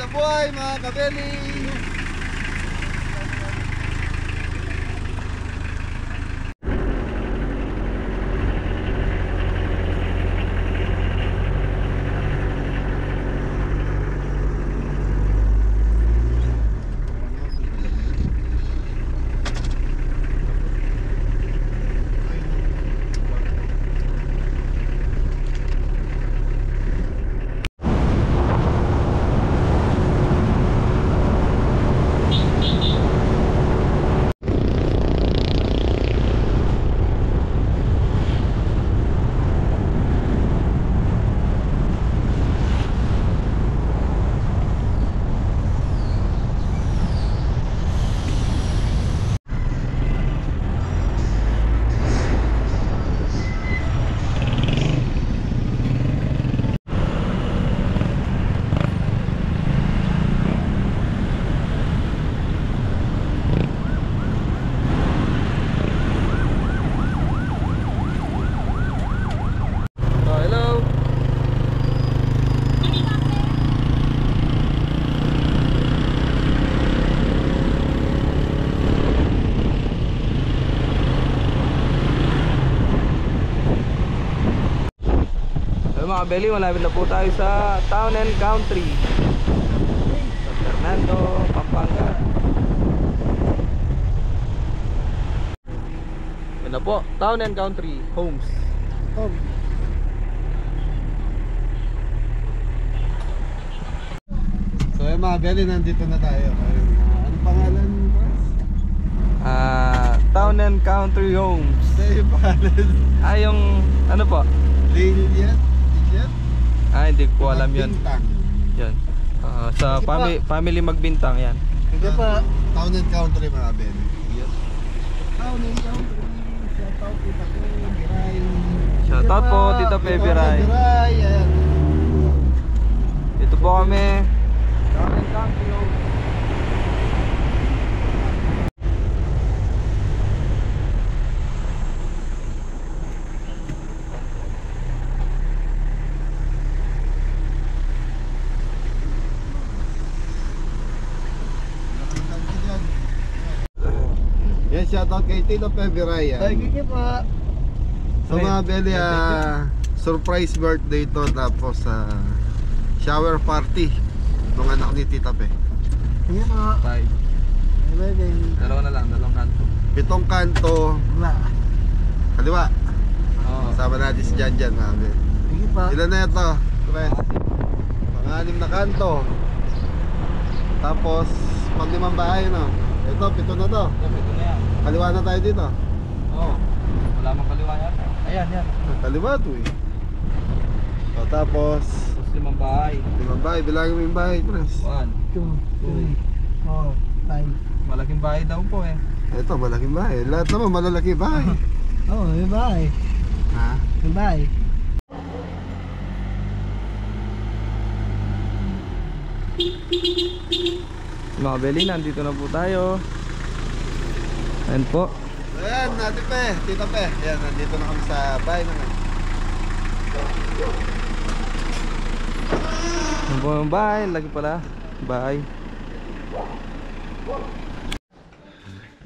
buhay mga kabeli. Mga kabeli, malapit na po tayo sa Town and Country, San Fernando, Pampanga. Yan na po, Town and Country Homes. So yung mga kabeli, nandito na tayo. Ano pangalan mo? Town and Country Homes. Sa'yo yung pangalan? Yung ano po? Lilian? Hindi ko alam yun. Magbintang. Yan. Sa family Magbintang yan. Hindi pa. Town and Country mga kabeli. Town and Country. Shoutout Tita Pebiray. Shoutout po Tita Pebiray. Ayan. Dito po kami. Town and Country Homes. Yan, shoutout kay Tito Pebiray. Thank you po. So mga beli, surprise birthday to, tapos shower party ng anak ni Tita Pe. Thank you po. 5. Dalawa na lang, dalawang kanto. 7 kanto. Kaliwa. Sama natin si Janjan mga beli. Thank you po. Ilan na ito? Pang-6 na kanto. Tapos pang-5 bahay, no? Ito, 7 na to. Ito na yan. Kaliwa na tayo dito. Wala mang kaliwa yata. Ayan, yan. Kaliwa to eh. O, tapos 5 bahay. 5 bahay, bilangin mo yung bahay, Pres. 1, 2, 3, 4, 5. malaking bahay daw po eh. Ito, malaking bahay. Lahat naman malalaki bahay. Yung bahay. Ha? Yung bahay. Mga kabeli, nandito na po tayo. Ayan po. Ayan, Ate Pe, Tita Pe. Ayan, nandito na kami sa bahay naman. Ayan po yung bahay, lagi pala. Bahay.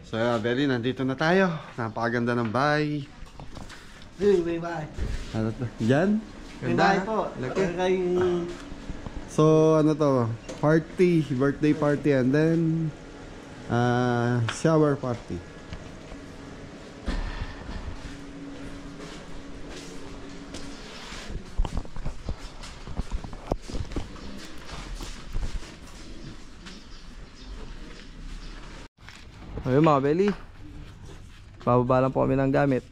So, Beli, nandito na tayo. Napakaganda ng bahay. May bahay. Ano to? Diyan? May bahay po. Laki. Kayong... So, ano to? Party, birthday party, and then shower party. Ayun mga kabeli, bababa lang po kami ng gamit.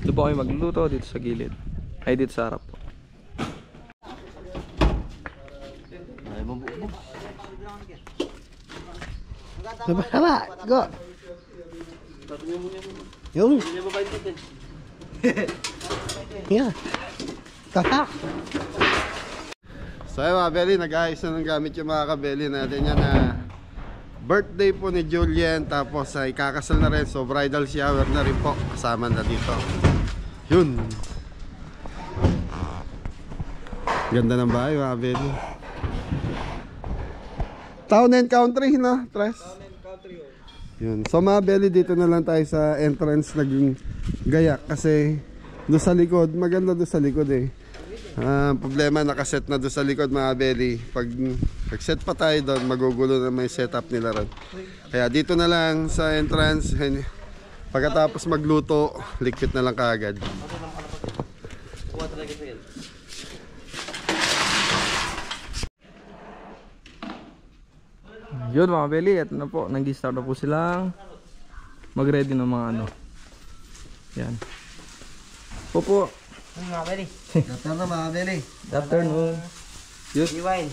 Dito po kami magluluto, dito sa gilid. Ay, dito sa harap po. Sama, go! Yung! Yeah! Tatak! So, ayun mga Beli, nag-ayos na ng gamit yung mga kabeli natin yan na birthday po ni Julian, tapos ay kakasal na rin, so bridal shower na rin po kasama na dito. Yun. Ganda ng bahay mga Belly. Town and country na, Tres. Yun. So mga Belly, dito na lang tayo sa entrance naging Gayak kasi doon sa likod, maganda doon sa likod eh. Problema, nakaset na doon sa likod mga Belly. Pag set pa tayo doon, magugulo na may setup nila ron. Kaya dito na lang sa entrance, pagkatapos magluto, likpit na lang kaagad. Yun mga Belly, ito na po, nag-start na po silang mag-ready ng mga ano. Yan. Po. Mga Belly. After na mga Belly. Afternoon. Yes. Iwain.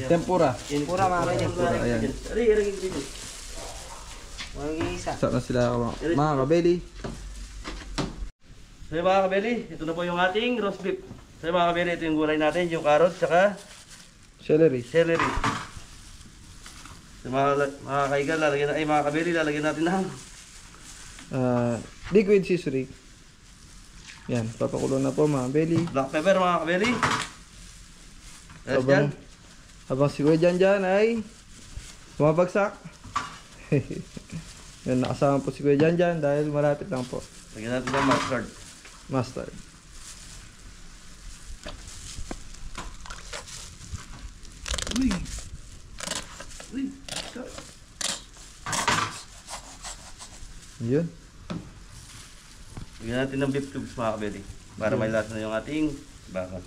Tempura. Tempura mga Belly. Ayan. Mga isa. Start na sila mga kabeli. So mga kabeli, ito na po yung ating roast beef. So mga kabeli, ito yung gulay natin, yung carrot, saka Celery. celery. So mga kaigan, mga kabeli, lalagyan natin ng Liquid seasoning. Yan, papakulo na po mga belly. black pepper mga kabeli. Yes, dyan. Habang si Kuya Janjan ay bumabagsak. Yan, nakasama po si Kuya Janjan dahil malapit lang po. Lagyan natin ng mustard. Mustard. Yun. Lagyan natin ng beef cubes mga kabeli. Para may lasa na yung ating baka.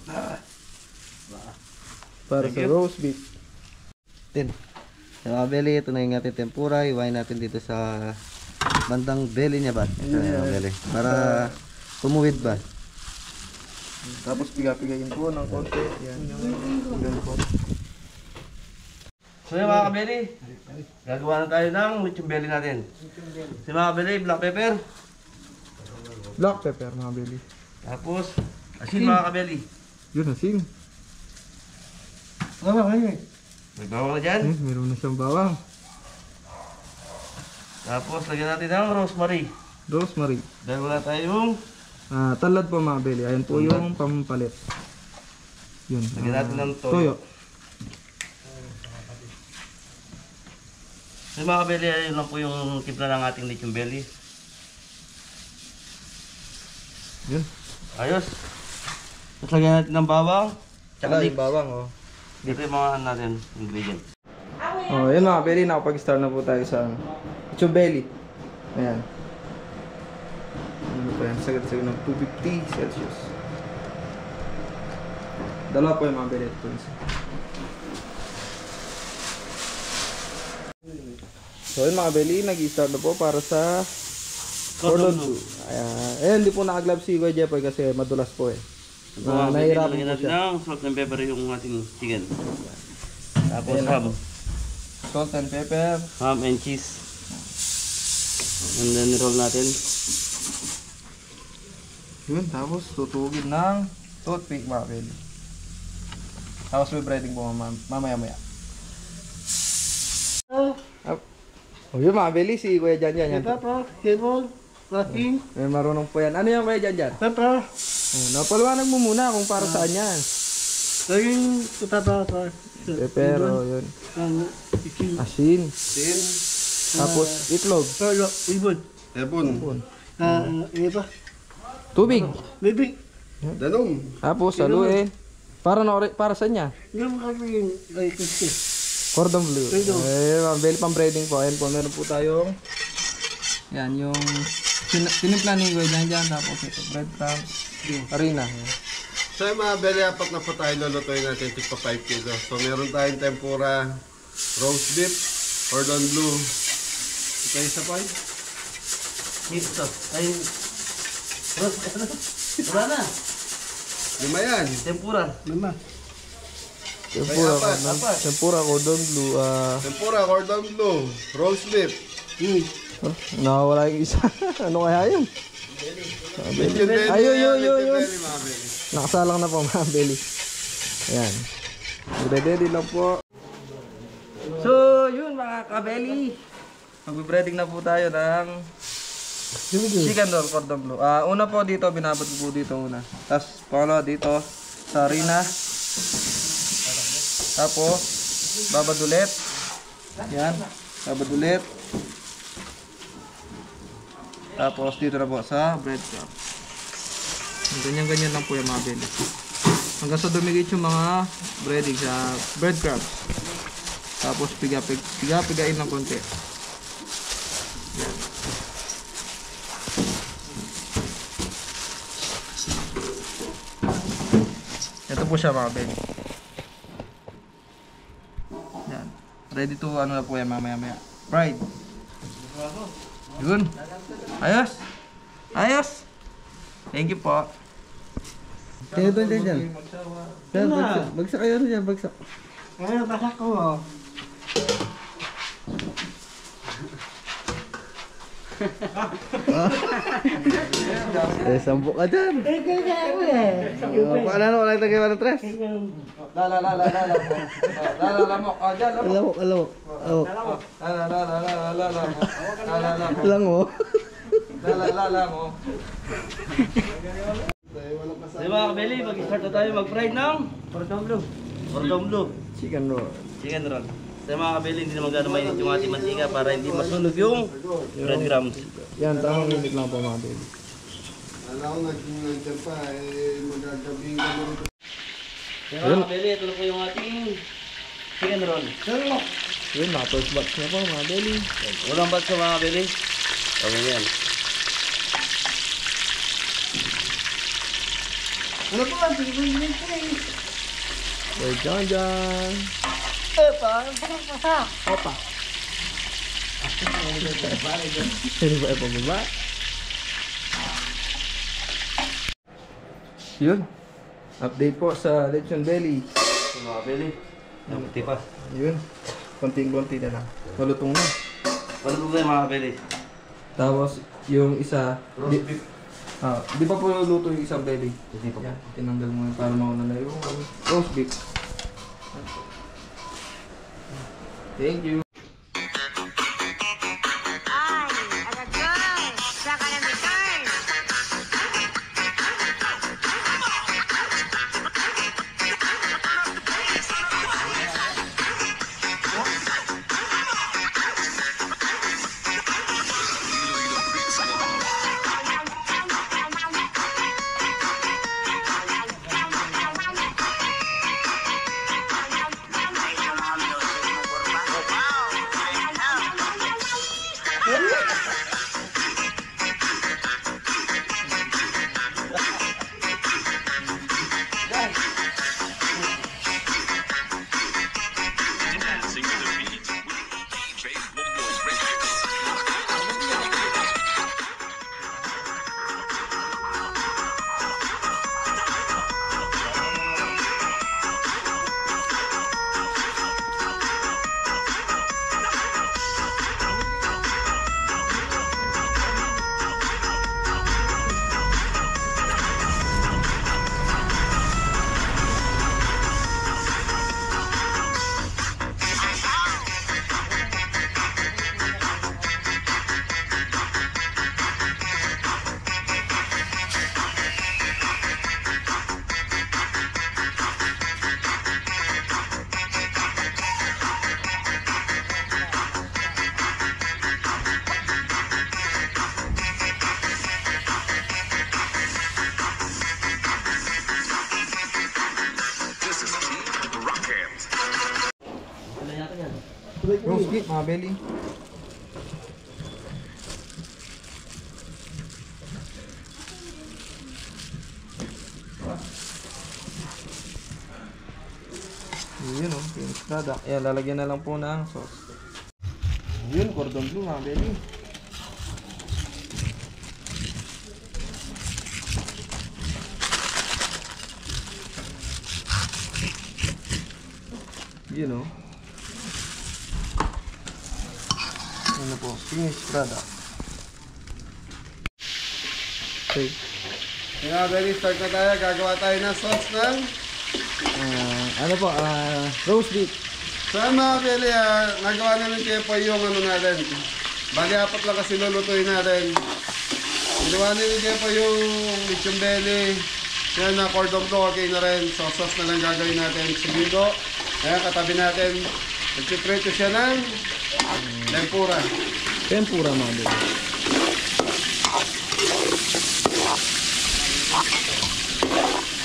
Para Thank sa you. roast beef. Mga Belly, ito na yung ating tempura. Iwain natin dito sa bandang belly niya ba? Mga Belly. Para tumuwid ba? Tapos piga-pigayin po ng konti. Yan. Yan po. So yung mga kabeli, gagawa na tayo ng lechon belly natin. Si mga kabeli, black pepper. Black pepper mga belly. Tapos, asin mga kabeli. Yun, asin. May bawang na dyan. Meron na siyang bawang. Tapos, lagyan natin ng rosemary. Rosemary. Dahil wala tayong Talad po mga belly. Ayan po yung pampalit. Yun. Lagyan natin ng toyo. Toyo. So mga kabeli, ayun lang po yung timpla ng ating lechon belly. Yun. Ayos. Tapos lagyan natin ng bawang. Tsaka Wala leeks. yung bawang oh. Dito yung mga ano natin, ingredient. Oh, yun mga belly. Nakapag-start na po tayo sa lechon belly. Ayan. Ano pa yan? Sagad-sagad ng 250 Celsius. Dalawa po yung mga belly. Ito isa. So yun mga belly, nag-start na po para sa cordon bleu. Ayan, hindi po naka-glove si Kuya Jepoy kasi madulas po eh. Nahihirapan Lagyan po natin siya. ng salt and pepper yung ating chicken. Tapos Ayan. ham. Salt and pepper. Ham and cheese. And then roll natin. Yun, tapos tutugin ng toothpick mga belly. Tapos may breading po mamaya-maya. Oh, yun mga belly, si Kuya Janjan yan. Papa, Hemol, Rocky, May marunong po yan. Ano yan Kuya Janjan? Papa. Oh, napaliwanag mo muna kung para saan yan. Laging Papa, Pepero, yun. ikin, Asin. Sin, Tapos itlog. Solo, ibon. ebon, Iba, Tubig. baby. danom. Tapos saluin. Para saan niya? Yung kami, ay kasi. Cordon bleu. Mga belly pang breading po. Ayan po, meron po tayong yan, yung tinimpla ni Kuya Janjan. Tapos ito, breadcrumbs. Harina. So yung mga Belly, apat na po tayo lulutuin natin. Tigpa 5 kilo. So meron tayong tempura, roast beef, cordon bleu. Ito isa po. Ito. Ay, wala na. Lima yan. Tempura. Mama. Tempura, apat. tempura, cordon bleu. Tempura, cordon bleu, roast beef. Nakawala yung isa. Ano kaya yun? Lechon belly. Ayun, yan, yun, lechon yun. belly, mga Belly. Nakasalang na po mga belly. Ayan. Ready lang po. So, yun mga kabeli. Magbe-breading na po tayo ng Chicken roll, cordon bleu. Una po dito, binabad ko po dito una. Tapos, pangalawa dito, sa harina. Tapos, babad ulit. Yan, babad ulit. Tapos, dito na po sa breadcrumb. Ganyan-ganyan lang po yung mga beli. Hanggang sa dumigit yung mga breading sa breadcrumbs. Tapos, piga-pigain ng konti. Yan. Ito po siya mga beli. Yan. Ready to ano na po yan mamaya-maya. Fried. Yun. Ayos. Ayos. Thank you po. Kaya doon dyan. Bagsak kayo dyan, bagsak. Ngayon, basak ko. Sambo ka dyan. Paano wala yung tagay ng tres? Lala mo. Diyan, Alawok. Lang mo. Lala mo. Di ba, Kabeli, mag-start na tayo mag-fried ng cordon bleu. Cordon bleu. Chicken roll. Chicken roll. Sa mga Kabeli, hindi naman gano'ng mainit yung ating mantika para hindi masunog yung breadcrumbs. Yan, tamang minute lang po mga baby. Alam ko naging pa, magagabing gano'n. Sa mga Kabeli, ito na po yung ating chicken roll. Yun, mga first batch na po mga baby. Walang bat sa mga Kabeli. Okay yan. So, dyan. Opa. Sino ba ipababa? Yun. Update po sa lechon belly. Sa mga Kabeli, nabuti pa. Yun. Konting-konti na lang. Malutong na. Ano po tayo mga Kabeli? Tapos, yung isa... Di pa po luto yung isang belly. Hindi pa. Yan. Tinanggal mo para mauna na yung roast beef. Thank you. Ay, agad-agad. Saka na may card. Roast beef, mga belly. Yun o, finished product. Ayan, lalagyan na lang po ng sauce. Yun, cordon bleu, mga belly. Yun o. Ano po, finished product. Okay. Kaya very start na tayo, gagawa tayo ng sauce ng Ano po, roast beef. sa mga Beli, nagawa namin kayo po yung ano natin. Bali apat lang kasi lulutuin natin. Inuwanin niya pa yung lechon belly. Yan na cordon bleu, okay na rin. So sauce na lang gagawin natin. Segundo. Ayan, katabi natin. Nagpiprito siya ng tempura. Tempura mga beli.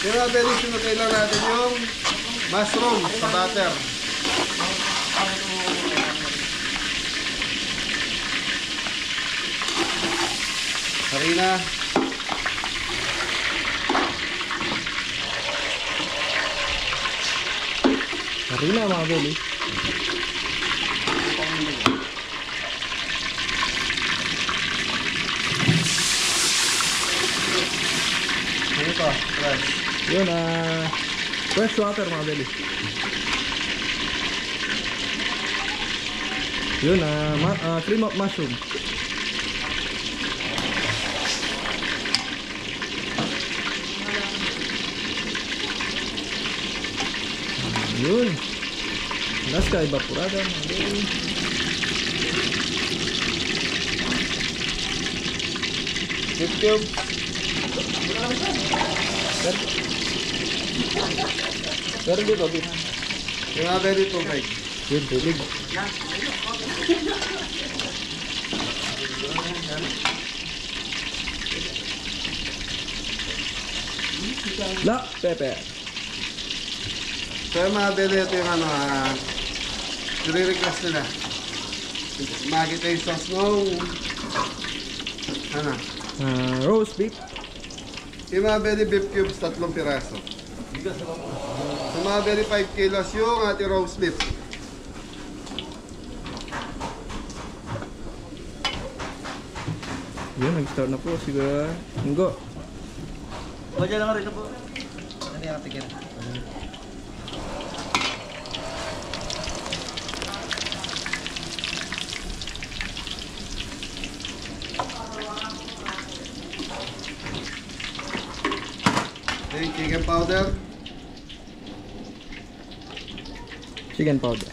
Yung mga belly, sinutay lang natin yung mushroom sa butter. Harina. Harina mga beli. Ano ito? Fresh. Yun, fresh water mga beli. Yun, cream of mushroom. Yun. Last ka, evaporada mga beli. Beef cube. Pero dito, bit. Yung mga belly, tubig. Yun, tubig. Black pepper. So yung mga belly, ito yung ano, nire-request nila. Makikita yung sauce nung ano? Roast beef. Yung mga belly beef cubes, 3 piraso. Sa mga belly 5 kilos yung ating roast beef. Yun, nag-start na po. Siguro, Ingo. Badya lang rin po. Ano yung tigil? Okay, chicken powder. Chicken powder.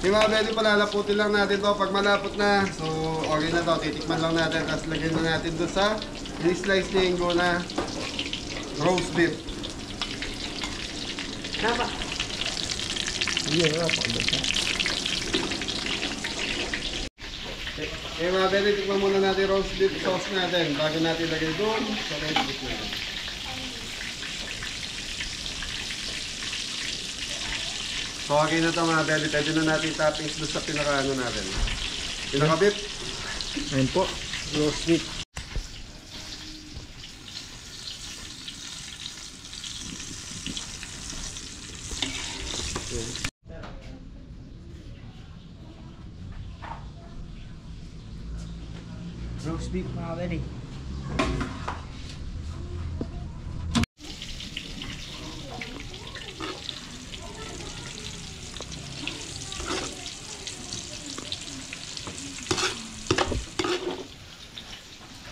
Yung mga belly, palalaputin lang natin to. Pag malapot na, so okay na to. Titikman lang natin. Tapos lagyan na natin doon sa slice ni Ingo na roast beef. Yun, powder. Okay mga belly, tikman muna natin roast beef sauce natin bago natin lagay doon sa roast beef natin. So okay na ito mga belly, pwede na natin toppings doon sa pinaka-ano natin. Pinaka-beef. Ayun po. Roast beef. Roast beef mga beli.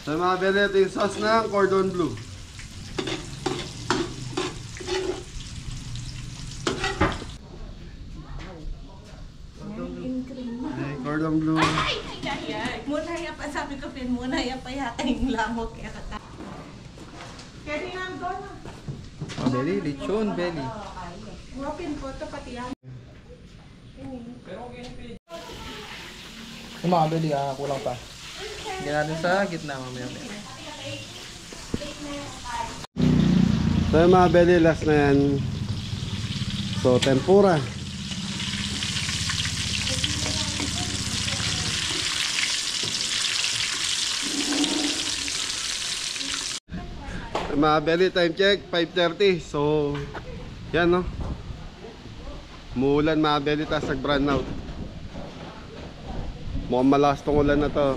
So mga belly, ito yung sauce ng cordon bleu. Okay, cordon bleu. Muna yan pa, sabi ko pin muna yan pa yata yung lamok kaya kata. Kaya tinandun. Belly, lechon belly. Wapin po ito pati yan. Yung mga belly, kulang pa. Lagyan natin sa gitna mamaya. So yung mga belly, last na yan. So tempura. Mga belly, time check 5:30. So yan no, muulan mga belly, tas nag brown out. Mukhang malakas tong ulan na to.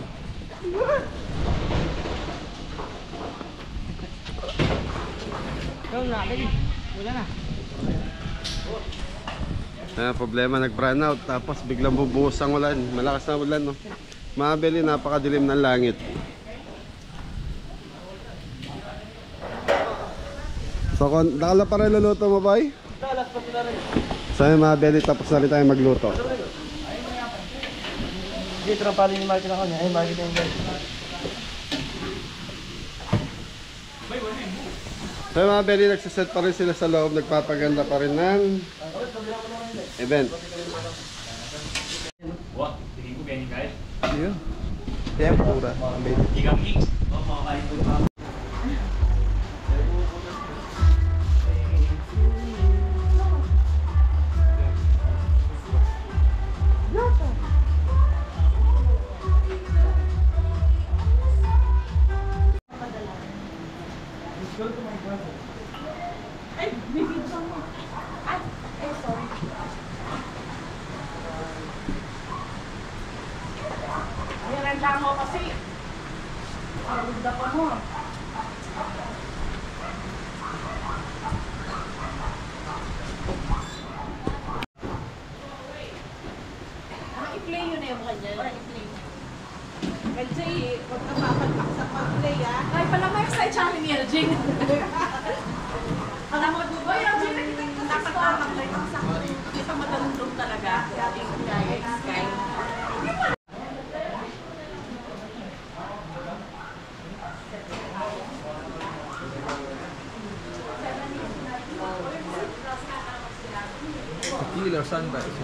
Problema, nag brown out tapos biglang bubuhos ang ulan. Malakas na ulan no. Mga belly, napakadilim ng langit. So, nakala pa rin luluto mo, boy? So, yung mga belly, tapos na rin tayo magluto. Dito lang pala yung market ako niya. Ay, market yung guys. So mga Belly, nagsaset pa rin sila sa loob, nagpapaganda pa rin ng event. Yun. Tempura. Niranda mo kasi. Arunda pa mo. I-play yun na yung kanya. I-play. Kasi, huwag ka papalpak sa pag-play, ah. Ay, pala may excited siya ni Eljing. Alam mo, boy, Eljing, dapat papag-play ang sakit. Hindi pa matalundong talaga. Dating guys, guys. Tequila or sunrise.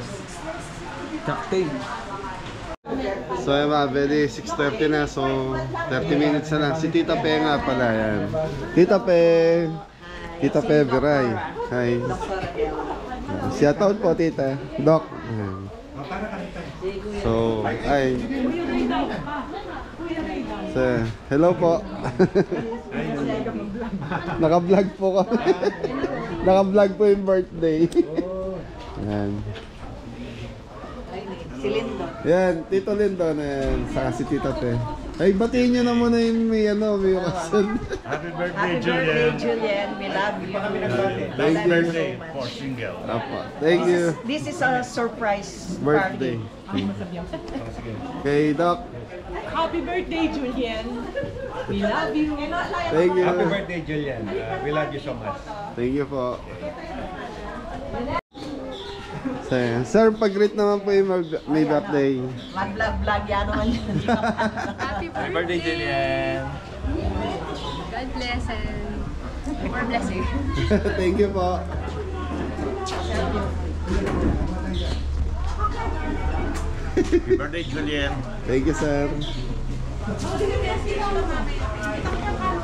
Cocktail. So yung mga Belly, 6:30 na, so 30 minutes na lang. Si Tita Pe nga pala, yan. Tita Pe! Tita Pe Viray. Hi. Shout out po, Tita. Doc. Ayan. So, ay. So, hello po. Naka-vlog po ko. Naka-vlog po yung birthday. Ayan. Si Lindon. Yan, Tito Lindon. Ayan, saka si Tita Pe. Ay, batiin nyo na muna yung may occasion. Happy birthday, Happy birthday, Julian. We love you. Thank you. Birthday for single. Apo. Thank you. This is a surprise Birthday. party. Kay Doc. Happy birthday, Julian. We love you. Thank you. Happy birthday, Julian. We love you so much. Thank you po. So, sir, pag-greet naman po yung may birthday. Mag-vlog-vlog yan naman yun. Happy birthday, Julian. God bless and more blessing. Thank you po. Happy birthday, Julian. Thank you, sir.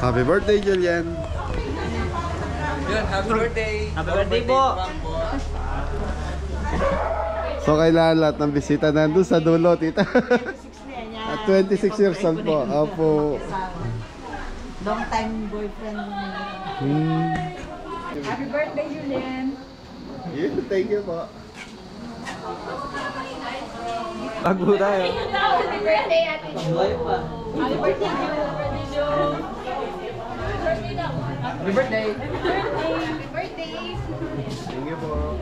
Happy birthday, Julian. Yun, happy birthday. Happy birthday po. So, kailangan lahat ng bisita nandun sa dulo, tita. At 26 years old po. Opo. Long time boyfriend. Happy birthday, Julian. Yeah, thank you po. Bago tayo. Happy birthday, Ate Jo. Happy birthday, Jo. Happy birthday. Happy birthday. Thank you po.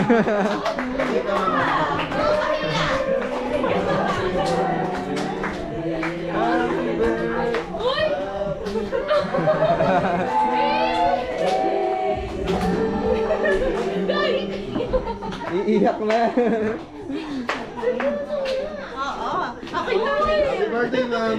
Iiyak na. Oo. Okay na. Happy birthday, ma'am.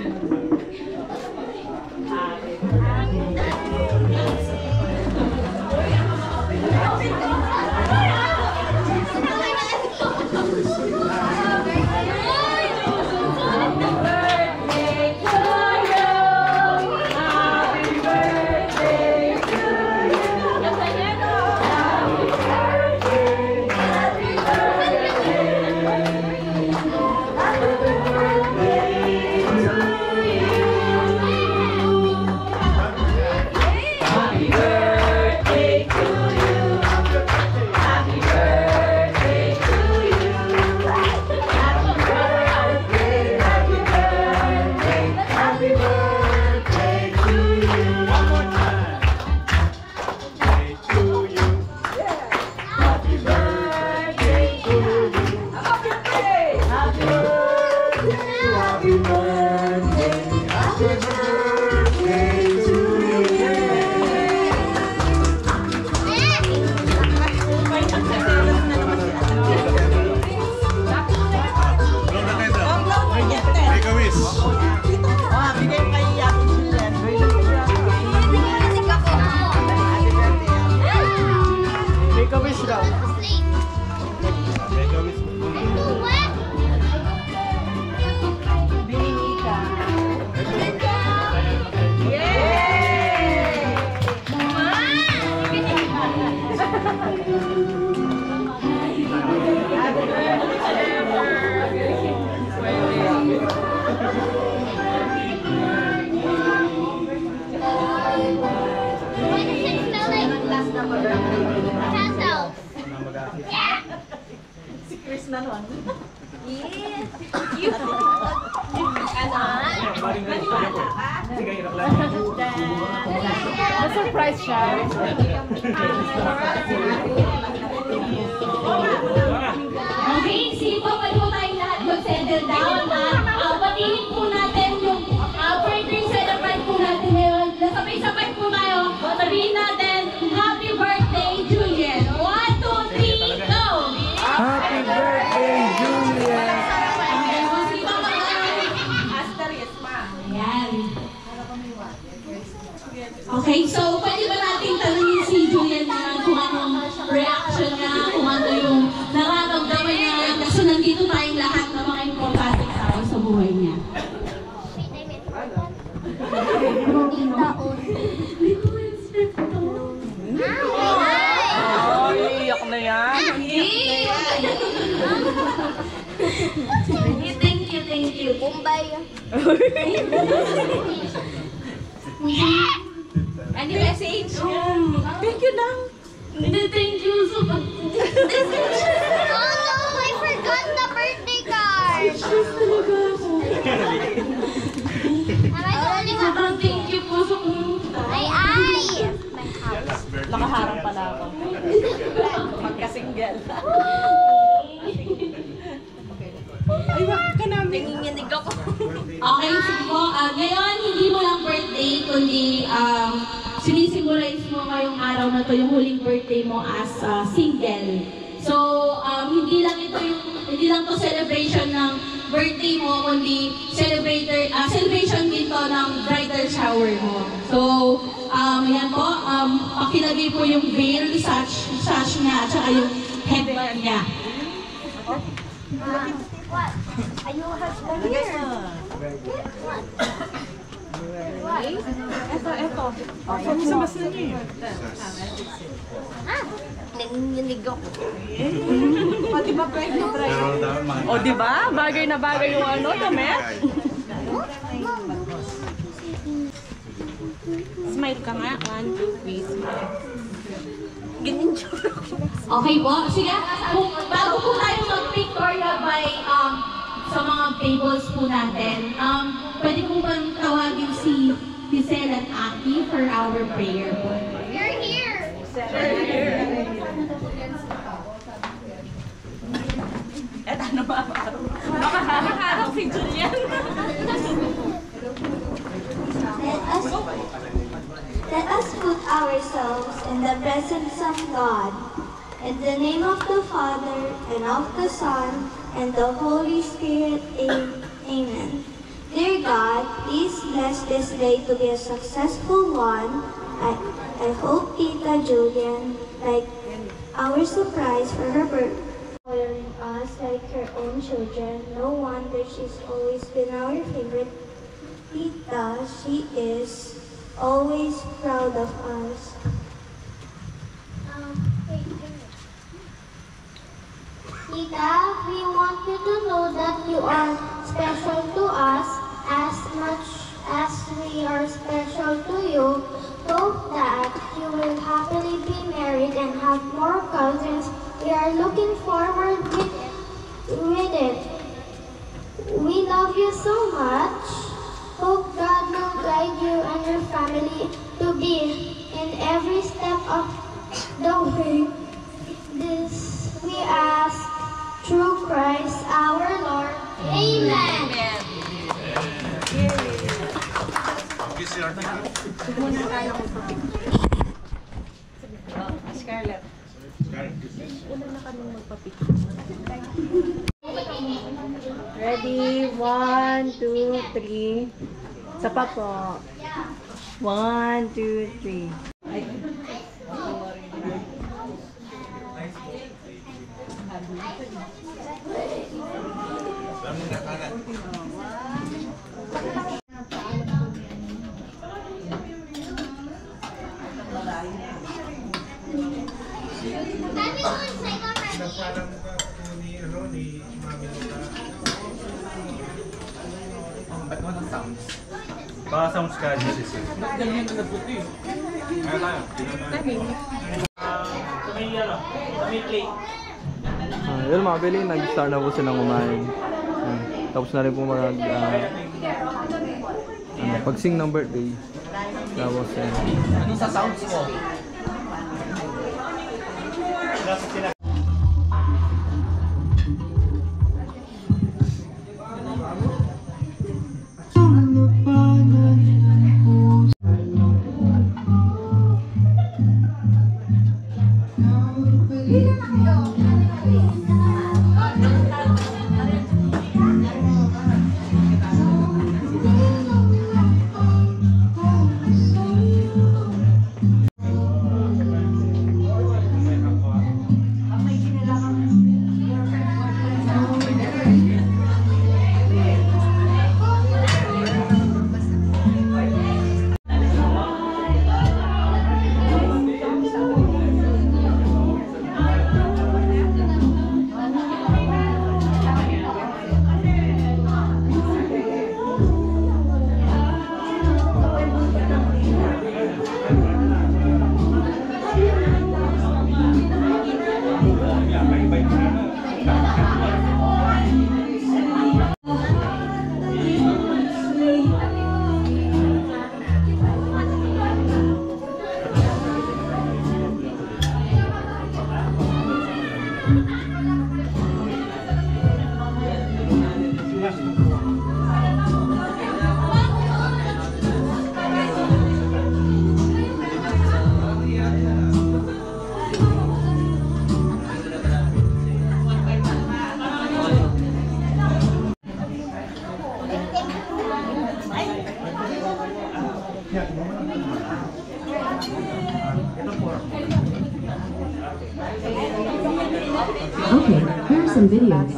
Surprise siya. Okay, sige po, pwede po tayong lahat mag-settle down, ha? Batiin po natin yung birthday celebrate po natin ngayon. Sabay-sabay po tayo. Sabihin natin, Happy Birthday, Julian. 1, 2, 3, go! Happy birthday, Julian! Ayan. Okay, so pwede ba natin tanungin si Julian na kung anong reaction niya, kung ano yung nararamdaman niya kasi nandito tayong lahat na mga importante tao sa buhay niya. Iiyak na yan. Thank you. Bombay. Any message? Thank you lang. Thank you so much. Oh no, I forgot the birthday card. Sobrang thank you po sa Ay. Nakaharap pala ako. Magka-single. Ay, bakit ka namin? Nanginginig ako. Okay, sige po. Ngayon, hindi mo lang birthday, kundi sinisimbolize mo ngayong araw na to yung huling birthday mo as single. So, hindi lang to celebration ng birthday mo, kundi celebration din to ng bridal shower mo. So, yan po, pakilagay po yung veil, sash niya, at saka yung headband niya. What? Are you a husband here? Ito. Sama sa niyo. Nanginginig ako. O, diba pregnant? O, diba? Bagay na bagay yung ano, damit? Smile ka nga. 1, 2, 3, smile. Ganyan siya. Okay po. Sige, bago po tayo mag-pictorial by sa mga tables po natin, pwede po bang tawagin si Giselle at Aki for our prayer po? You're here. presence of God. In the name of the Father, and of the Son, and the Holy Spirit, amen. Dear God, please bless this day to be a successful one. I hope Tita Julian, like our surprise for her birthday, following us like her own children. No wonder she's always been our favorite Tita. She is always proud of us. Tita, we want you to know that you are special to us as much as we are special to you. Hope that you will happily be married and have more cousins. We are looking forward with it. We love you so much. Hope God will guide you and your family to be in every step of the way. This we ask through Christ our Lord. Amen. Scarlett. Una na kami magpapicture. Ready? 1, 2, 3. Isa pa po. 1, 2, 3. Ay. Baka sounds ka dyan isi. Yun mga beli, nag-start na po silang kumain. Tapos na rin po pag-sing ng birthday. Tapos Ano sa sounds mo? Okay, here are some videos.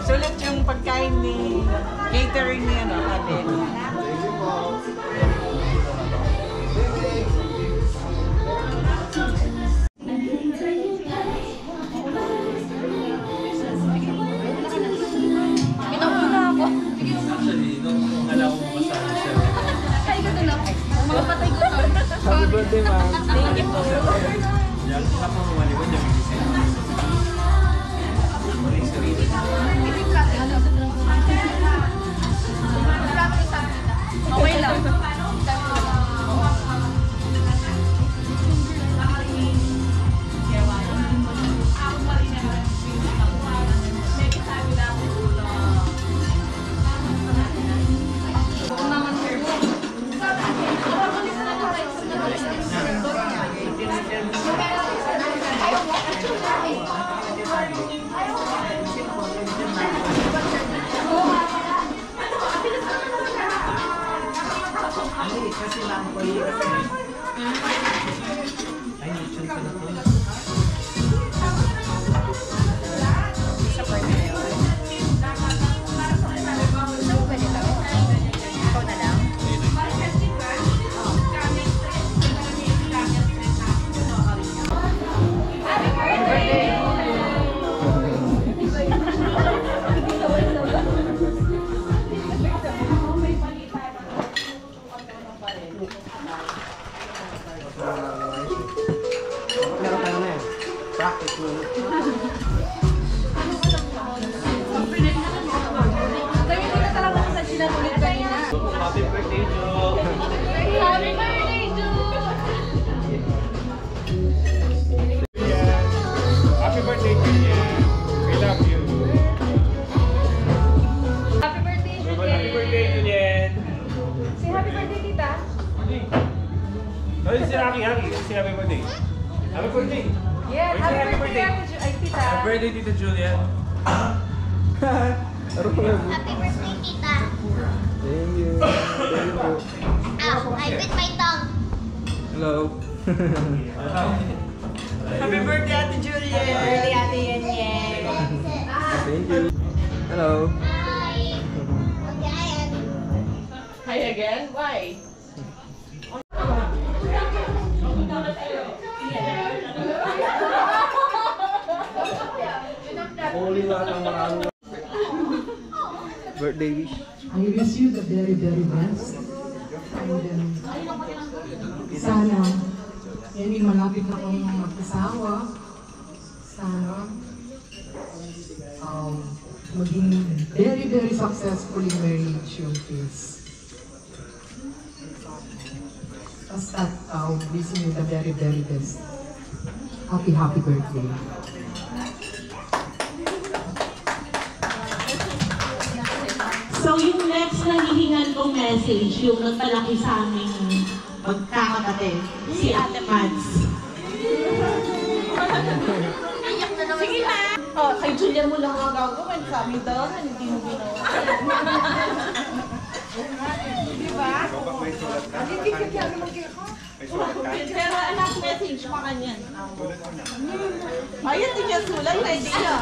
Sulit yung pagkain ni catering ni Adele. Happy birthday, ma'am. Thank you po. Yan, sa po maliwan niya may design. Okay lang. Happy birthday, Joe! Happy birthday, Joe! Happy birthday, Julian. We love you. Happy birthday, Julian! Happy birthday, Julian. Say happy birthday, tita! Ay, si Rocky, si happy birthday. Happy birthday. Yeah, Wait, happy happy birthday, birthday. ay, tita! Happy birthday, Tita Julian. Happy birthday, tita. Thank you. Ow, I bit my tongue. Hello. Happy birthday, Ate Julian! Birthday, Ate Yen Yen! Thank you. Hello. Hi. Again. Hi again? Why? Birthday wish. I wish you the very, very best. And sana, yan malapit na kong magkasawa. Sana, maging very, very successfully marriage yung kids. Basta, wishing you the very, very best. Happy, happy birthday. So yung next na hihingan kong message, yung nagpalaki sa aming magkakapatid, si Ate Mads. Sige na! Oh, kay Julian mo lang ang gagawin. Sa amin daw, hindi mo ginawa. Diba? Pero anak, message pa kanyan. Ayun, di niya sulat. Ready na.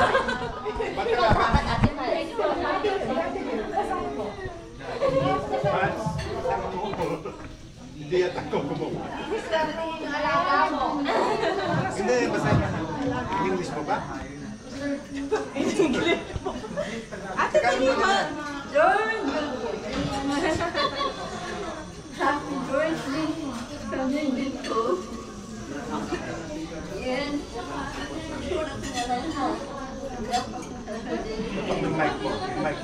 Hindi at ako gumawa. Hindi, basta English mo ba? English mo. Ate, tingin mo. John! happy birthday. Sabi ko. Yan.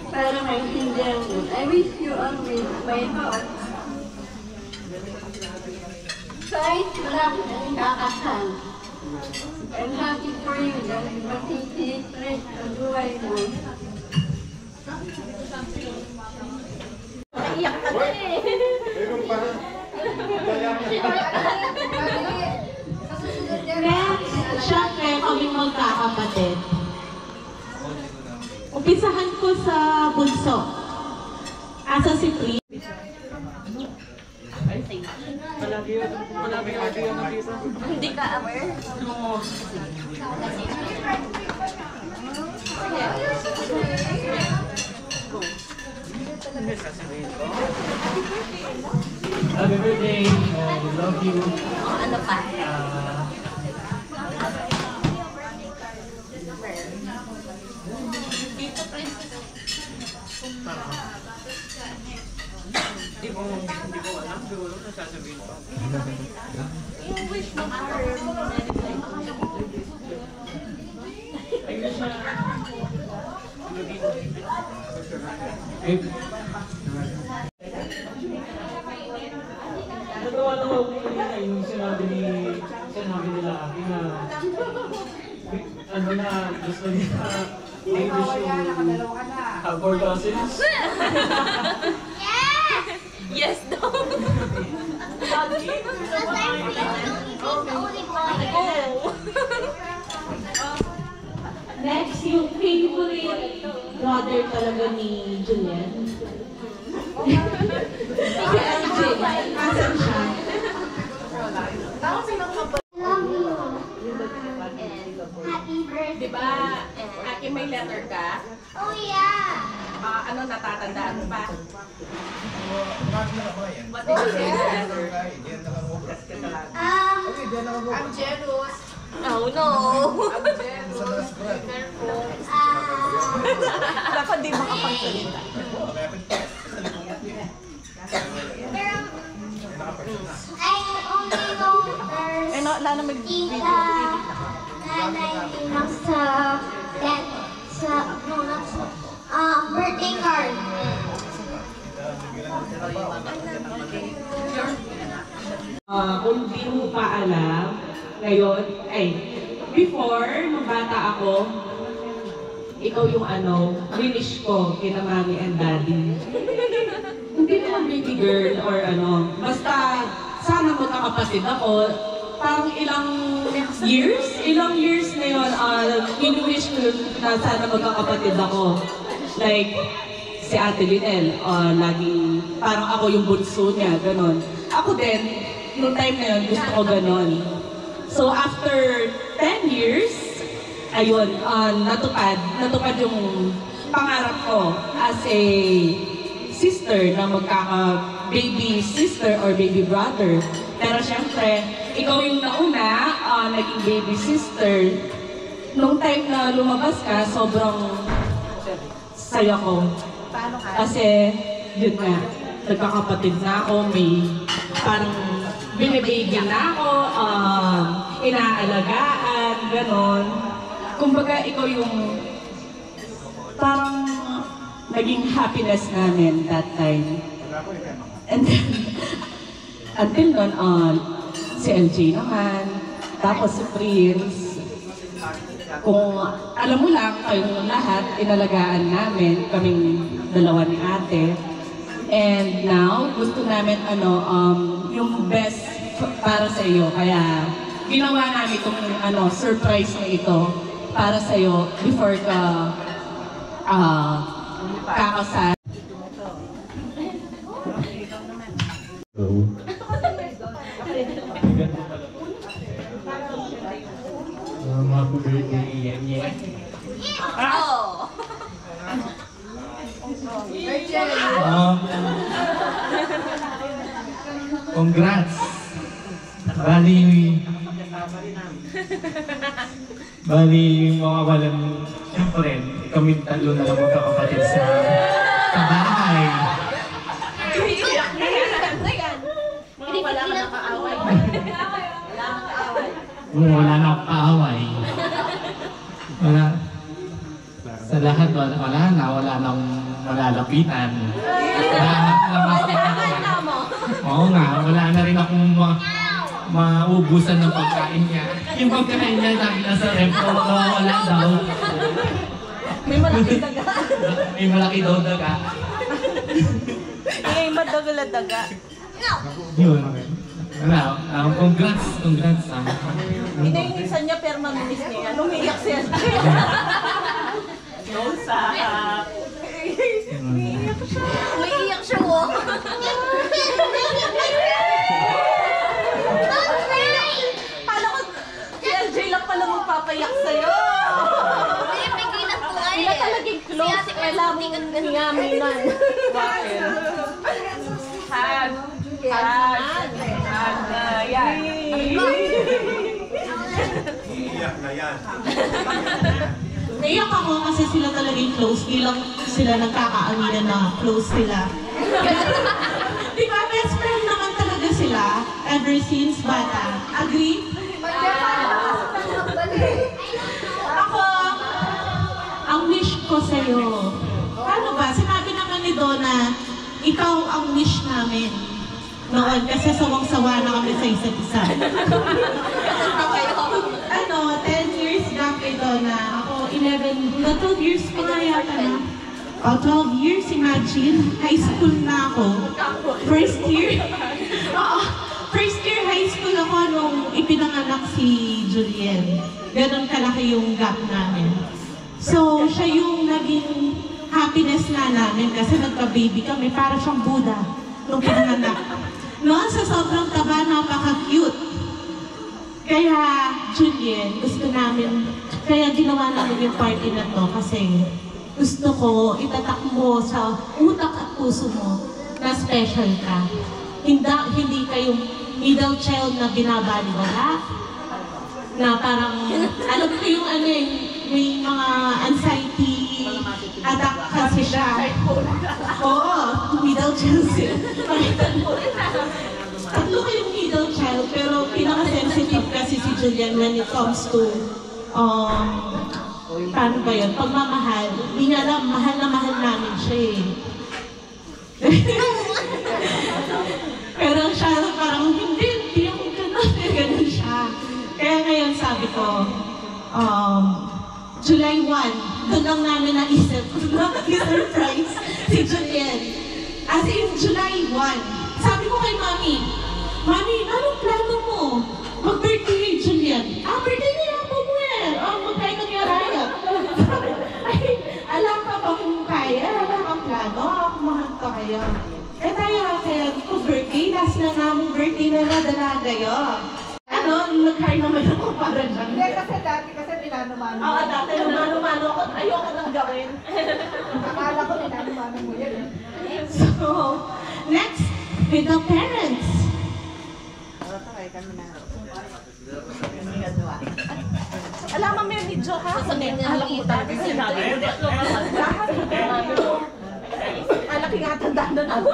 Para maintindihan mo. I wish you always my heart. Kahit marami na nakakasal. I'm happy for you dahil matitiis ang buhay mo. Naiyak ka din eh. Next, syempre kami magkakapatid. Umpisahan ko sa bunso. Asa si Pri. Hindi ka aware? No. Happy birthday! We love you. Ano pa? Hindi ko alam. Siguro nasasabihin ko. Yung wish mo after Nagawa na ako yung sinabi nila akin na ano na gusto niya English yung four cousins. yes, no. Next, yung favorite brother talaga ni Julian. Si LJ, asan siya? Love you. Happy birthday. Diba, Aki, may letter ka? Oh yeah. Ano natatandaan mo pa? What did you say in the letter? I'm jealous. Oh no! I'm jealous. Dapat di makapagsalita. I only know there's Wala na mag-video. nanay birthday card. Kung di mo pa alam, ngayon, before, nung bata ako, ikaw yung winish ko kina mommy and daddy. Hindi naman baby girl or basta sana magkakapatid ako. Parang ilang years na yun, in-wish ko na sana magkakapatid ako. Like, si Ate Linel, laging parang ako yung bunso niya, ganon. Ako din, noong time na yun, gusto ko ganon. So after 10 years, ayun, natupad yung pangarap ko as a sister na magkaka-baby sister or baby brother. Pero syempre, ikaw yung nauna, naging baby sister. Nung time na lumabas ka, sobrang saya ko. Kasi, yun nga, nagkakapatid na ako, may parang binibaby na ako, inaalagaan, ganon. Kumbaga, ikaw yung parang naging happiness namin that time. And then, until nun, si LJ naman, tapos si Prince. Kung alam mo lang, kayong lahat, inalagaan namin, kaming dalawa ni ate. And now, gusto namin yung best para sa iyo. Kaya ginawa namin itong surprise na ito para sa iyo before ka kakasal. Happy birthday, Yenye. Oh! Congrats! Bali, mga walang, siyempre, kami talo na lang magkakapatid sa bahay. Wala ka nakaaway. Wala na akong kaaway. Wala. Sa lahat, wala nang malalapitan. Oo nga, wala na rin akong maubusan ng pagkain niya. Yung pagkain niya, sabi na sa rep, wala daw. May malaki daga. May malaki daw daga. May madagal na daga. Yun. Congrats. Inainisan niya pero maminis niya. Lumiyak siya. Usap. Umiiyak siya mo. Kala ko, si LJ lang pala magpapayak sa'yo. Sila talagang close. Kailangan mong niyaminan. Hag. Yan. Iyak na yan. Naiyak ako kasi sila talagang close. Di lang sila nagkakaaminan na close sila. Di ba, best friend naman talaga sila ever since bata. Agree? Ako, ang wish ko sa'yo. Ano ba? Sinabi naman ni Donna, ikaw ang wish namin. Noon, kasi sawang-sawa na kami sa isa't isa. 10 years gap kay Donna. Ako, 11, 12 years pa nga yata na. 12 years, imagine. High school na ako. First year. First year high school ako nung ipinanganak si Julien. Ganon kalaki yung gap namin. So, siya yung naging happiness na namin kasi nagka-baby kami. Para siyang Buddha nung pinanganak. No, sa sobrang taba, napaka-cute. Kaya, Julien, gusto namin, kaya ginawa namin yung party na to kasi gusto ko itatak mo sa utak at puso mo na special ka. Hindi kayong middle child na binabaliwala, na parang, alam ko yung may mga anxiety attack kasi siya. Oo, middle child siya. Tatlo kayong middle child, pero pinaka-sensitive kasi si Julien when it comes to, paano ba yun? Pagmamahal. Hindi nga alam, mahal na mahal namin siya eh. Pero siya parang, hindi ako ganun siya. Kaya ngayon sabi ko, July 1, doon lang namin naisip, surprise si Julien. As in, July 1, sabi ko kay Mami, Mami, anong plano mo? Mag-birthday kay Julien. Birthday niya ako mo eh. Magkaya kang yaraya. Ay, alam ka ba kung kaya? Wala kang plano? Mahal ka kaya. Tayo kaya ko birthday. Last na namang birthday na nadala kayo. Nag-hire naman ako para dyan. Hindi, kasi dati pinanumano. Oo, dati pinanumano ako. Ayoko nang gawin. Akala ko pinanumano mo yan. So, next, with the parents. Alam mo, may video ka? Alam mo dati sinabi. Alam ko nga tandaan na ako.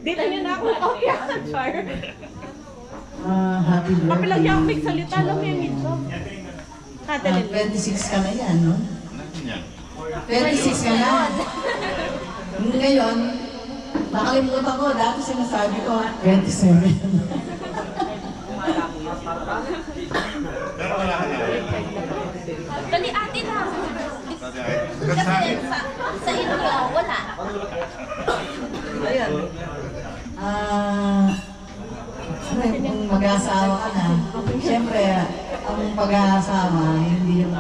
Dito niyo na ako kopya, Char. Happy birthday. Kapilagyan ako magsalita, alam mo yung video. 26 ka na yan, no? 26 ka na. Ngayon, nakalimutan ko, dati sinasabi ko, 27. Pero wala ka na. Dali ate lang. Kasi sa inyo, wala. Ayan. Kung mag-aasawa ka na, siyempre, ang pag-aasawa, hindi yung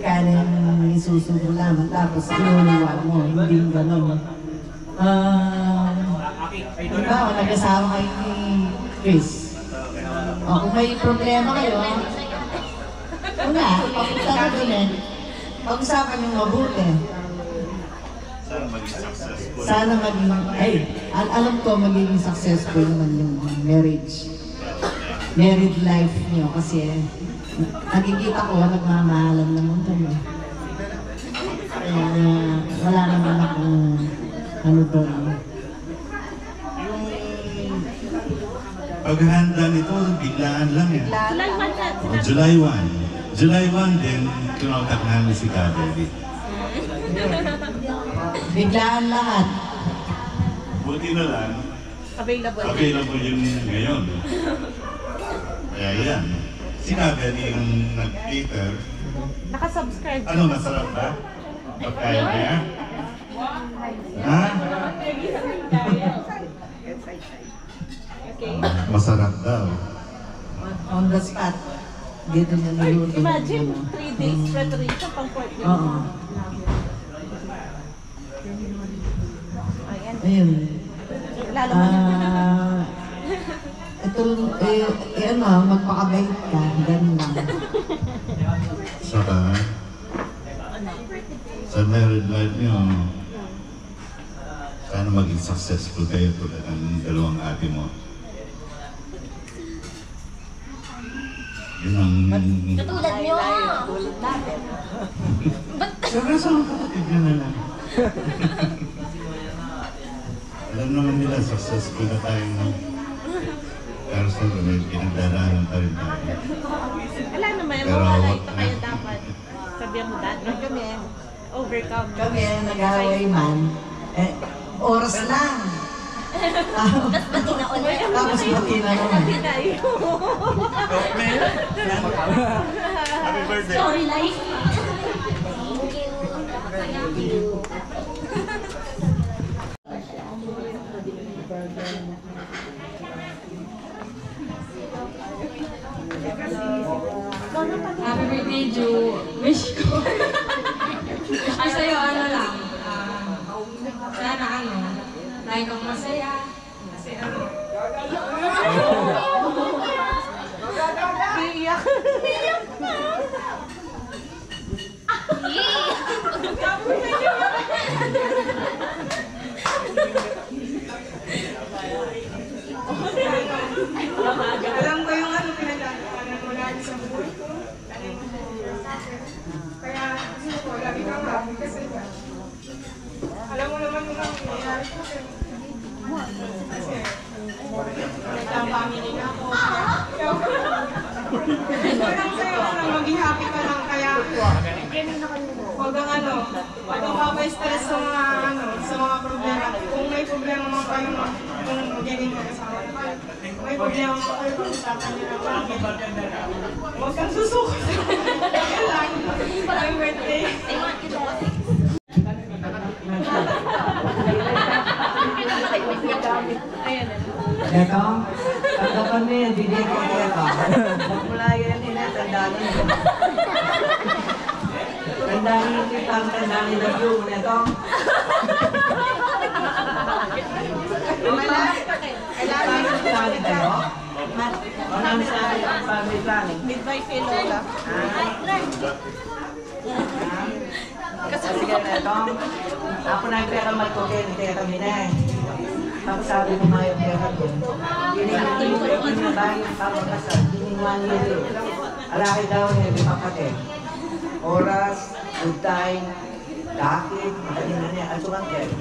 kanin isusunod lamang, tapos inuliwan mo, hindi yung gano'n. Diba, nag-asawa kayo ni Chris. Kung may problema kayo, papunta ka doon eh. Pag-usapan yung mabuti. Sana maging successful. Sana maging, alam ko magiging successful naman yung marriage. Married life niyo kasi nakikita ko, nagmamahalan naman kami. Kaya wala naman akong doon. Paghahanda nito, biglaan lang yan. July 1. July 1 din, kinontak namin si Kadeli. Biglaan lahat. Buti na lang, Available yun ngayon. Kaya yan. Si Kadeli yung nag-cater. Nakasubscribe. Ano, masarap ba? Pagkain niya? Ha? Masarap daw. On the spot. Dito niya niluto. Imagine, 3 days preparation pang 4 days. Oo. Ayun. Lalo mo na. Ito, magpakabait ka. Ganun lang. Saka, sa married life niyo, sana maging successful kayo tulad ng dalawang ate mo. Yun ang... Katulad nyo. Ba't Seryoso ang kapatid nyo na lang. Alam naman nila, successful na tayo ng pero siyempre may pinagdaraanan pa rin tayo. Wala naman, mawala ito kayo dapat. Sabihan mo dad, kami overcome. Kami nag-away man, oras lang. Tapos pati na ulit. Tapos pati na naman. Happy birthday! Sorry, life. Happy birthday, Ju. Wish ko. Wish ko sa'yo, ano lang. Sana lagi kang masaya. Kasi Iyak. Alam ko yung ano pinagdadaanan mo lagi sa buhay. Kaya gusto ko, lagi kang happy kasi alam mo naman yung nangyayari ko. Kasi nagka-family na ako. Parang sa'yo lang, maging happy ka lang. Kaya huwag kang papa-stress sa mga problema. Kung may problema mo kayo, kung magiging mag-asawa na kayo, may problema mo kayo, pag-usapan niyo na bakit. Huwag kang susukot. Kaya lang, happy birthday. Ito, pagka kami, bigay ko ito. Magmula yan nila, tandaan nyo. Tandaan nyo kita, tandaan nyo na yung ito. Kailangan nyo planning kayo? Anong sa family planning? Midwife kay Lola. Kasi gano'n ito, ako nagpera magkukil, kaya kami na eh. Tapos sabi ko nga yung pera ko, hindi na ba yung kapagkasal, hiniwan nyo. Alaki daw niya, di makate. Oras, good time, dakit, kanina niya, at sumang kaya.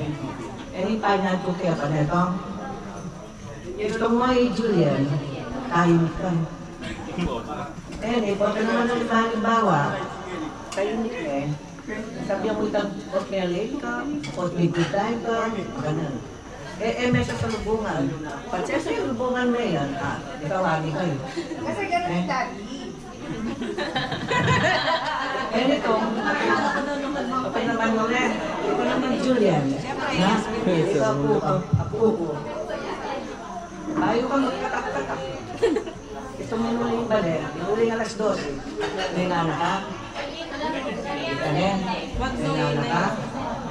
Any pa na ito kaya pa nito. Ito mo ay Julian, tayo ka. Pag naman ang halimbawa, kayo ni Ken, sabi mo itang late ka, may good time ka, ganun. May sasalubungan. Pag sa salubungan mo yan, itawagin kayo. Kasi ganun yung daddy. Ito, kapag naman mo rin, ito naman Julian. Ito ako ko. Tayo kang magkatak-katak. Ito mo yung huling balik, yung huling alas 12. May nanak ka? Ayan. May nanak ka?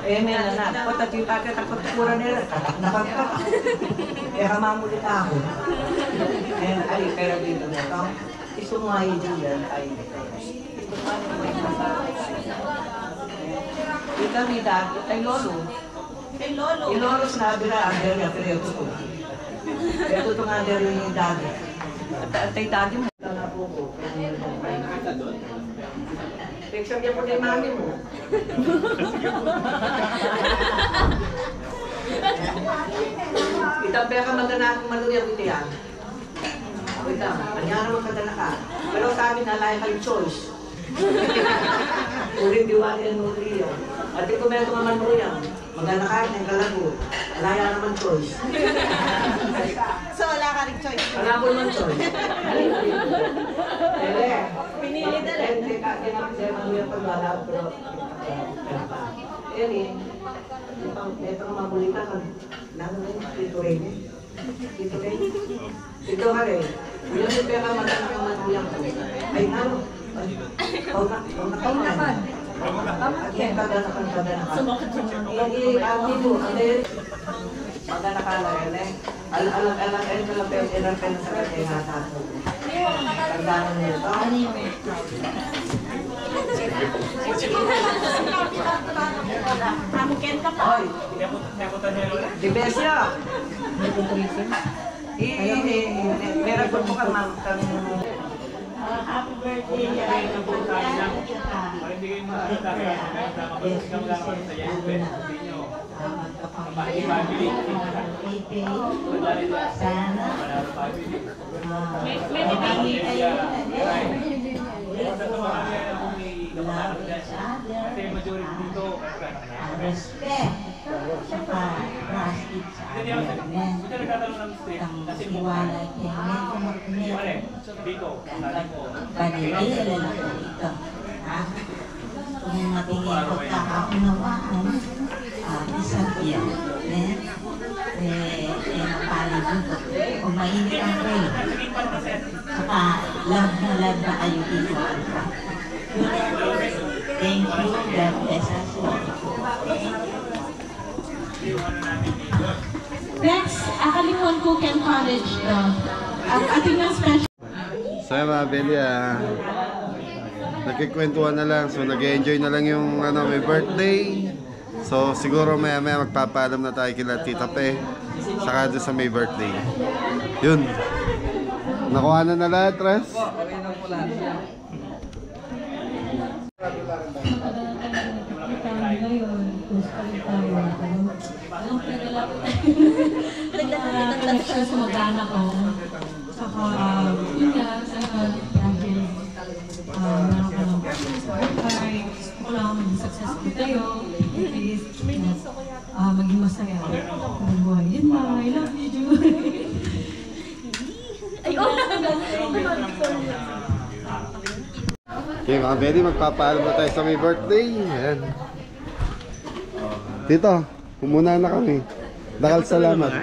May nanak. Pata tipa ka takot pura nila. Nakagkatak. Kaya mamuli ka ako. Ayan, ali, pero dito nito. Isumay Julian ay ito mida, kay Lolo. Kay Lolo. Yung Lolo sinabi na, under niya, pero ito ko. Ito itong under yung daddy. At tay daddy mo. Ito na po ko. Picture niya po kay mami mo. Itang pera magana akong maluyang ito yan. Wait lang, kanya naman magana ka. Pero sa amin, nalaya kayong choice. Uling diwali ang nuri yan. At ito meron nga man mo yan. Magana ka, ng kalago. Alaya naman choice. So wala ka rin choice. Wala ko naman choice. Pinili na rin. Hindi ka, kinapisaya man mo yung pagwala. Pero, ito nga mabuli ka. Nano na yun, Tito Ray. Tito Ray. Tito Ray. Yung pera magana ka man mo yan. Ay, ano? Pagkakaman. At pagkakaman. Pag-i-abi mo, pagkakaman eh. Alam sa kanya natato. Tandaan mo ito. Ano yun? Amukin ka pa. Hoy! Dibesya! Meron po kang happy birthday. Respect. Saka trust each other. Tiwala kayo. Panilila lang ito. Kung magiging pagkakaunawaan, isang yan. Napaligutot. Kung mainit ang kayo. Saka love na kayo dito. Thank you. God bless us all. Next, Akalimuan Cooking College to. Ang ating na special. So yun mga Beli, nagkikwentuhan na lang. So nag-enjoy na lang yung may birthday. So siguro maya magpapaalam na tayo kila Tita Pe. Saka doon sa may birthday. Yun. Nakuha na lahat, Tres? Okay na po lahat. Siya sa mag-ana ko. Saka, yun nga, dahil meron ka ng wifi, gusto ko lang maging successful tayo, maging masaya ang buhay. Yun lang, I love you, Julie. Okay mga Beli, magpapaalam na tayo sa may birthday. Ayan. Tito, humuna na kami. Dakal salamat.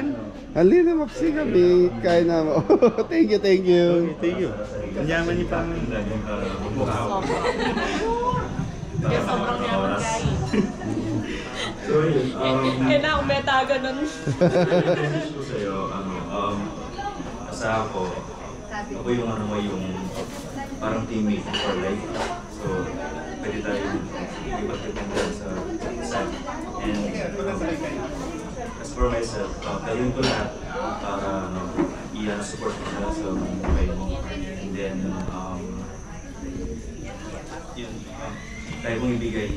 Halina, mapsi kami. Kaya na mo. Thank you, thank you. Thank you. Ang yaman niyo pa. Sobrang yaman guys. Sorry. Kailangan meta ganun. Message ko sa'yo, asa ako yung yung parang teammate for life. So, pwede tayo ipagtipungan sa isa. And as for myself, gawin ko lahat para i-support ko sila sa buhay mo. And then, yun, tayo kong ibigay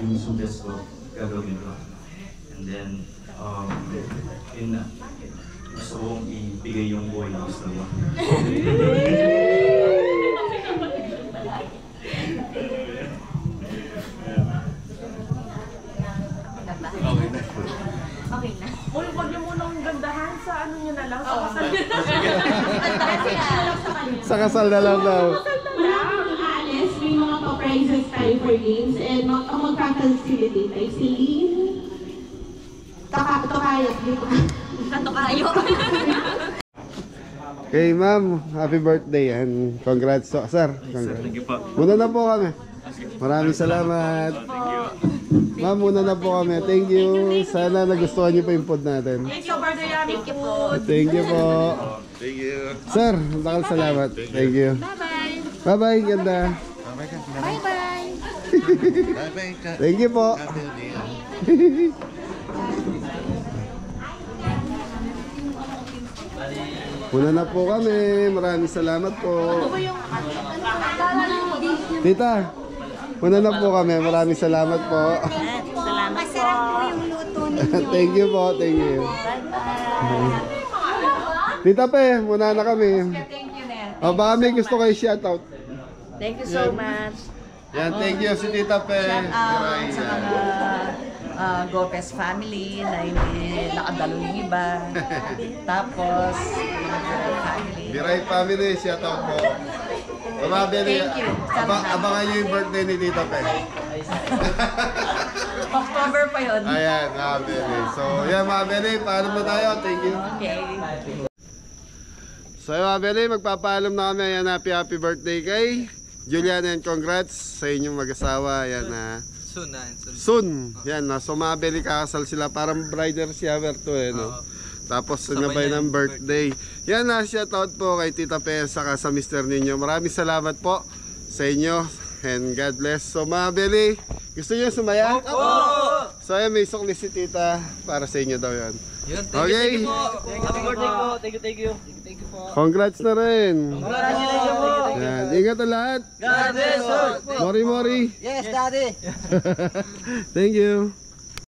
yung suggest ko, gagawin ko. And then, yun na, gusto kong ibigay yung buhay na gusto mo. Okay na. Huwag niyo munang gandahan sa ano niyo na lang. Sa kasal niyo na lang. Sa kasal na lang daw. Alice, may mga pa-prizes tayo for games and mag-facilitate tayo si Lynn. Tokayot dito. Katokayo. Okay ma'am, happy birthday and congrats to sir. Congrats. Thank you po. Muna na po kami. Maraming salamat. Ma'am, muna na po kami. Thank you. Sana nagustuhan niyo pa yung food natin. Thank you, Brother Yami. Thank you po. Thank you po. Thank you. Sir, bakal salamat. Thank you. Bye-bye. Bye-bye, ganda. Bye-bye. Thank you po. Muna na po kami. Maraming salamat po. Tita, muna na po kami. Maraming salamat po. Salamat po. Masarap po yung luto ninyo. Thank you po. Thank you. Tita Pe, muna na kami. Thank you, Nel. Baka may gusto kayo shoutout. Thank you so much. Yan, thank you si Tita Pe. Shout out sa mga Gopez family na hindi nakadalo yung iba. Tapos, family. Biray family, shoutout po. Mabili, Thank you. abangan nyo yung birthday ni Tita Pe. October pa yun. Ayan, mabili. So, yan mabili, paalam na tayo. Thank you. Okay. So, mabili, magpapaalam na kami. Ayan, happy birthday kay Julian and congrats sa inyong mag-asawa. Ayan na. Soon. Yan na. So, mabili kakasal sila. Parang bridal shower to eh, no? Tapos sinabay ng birthday. Yan na, shoutout po kay Tita Pe saka sa mister ninyo. Maraming salamat po sa inyo and God bless. So mabili, gusto nyo sumaya? Opo! So ayan, may sukli si Tita para sa inyo daw yan. Yun, thank you po. Happy birthday po. Thank you. Thank you po. Congrats na rin. Congratulations po. Yan. Ingat ang lahat. God bless you. Mori. Yes, Daddy. Thank you.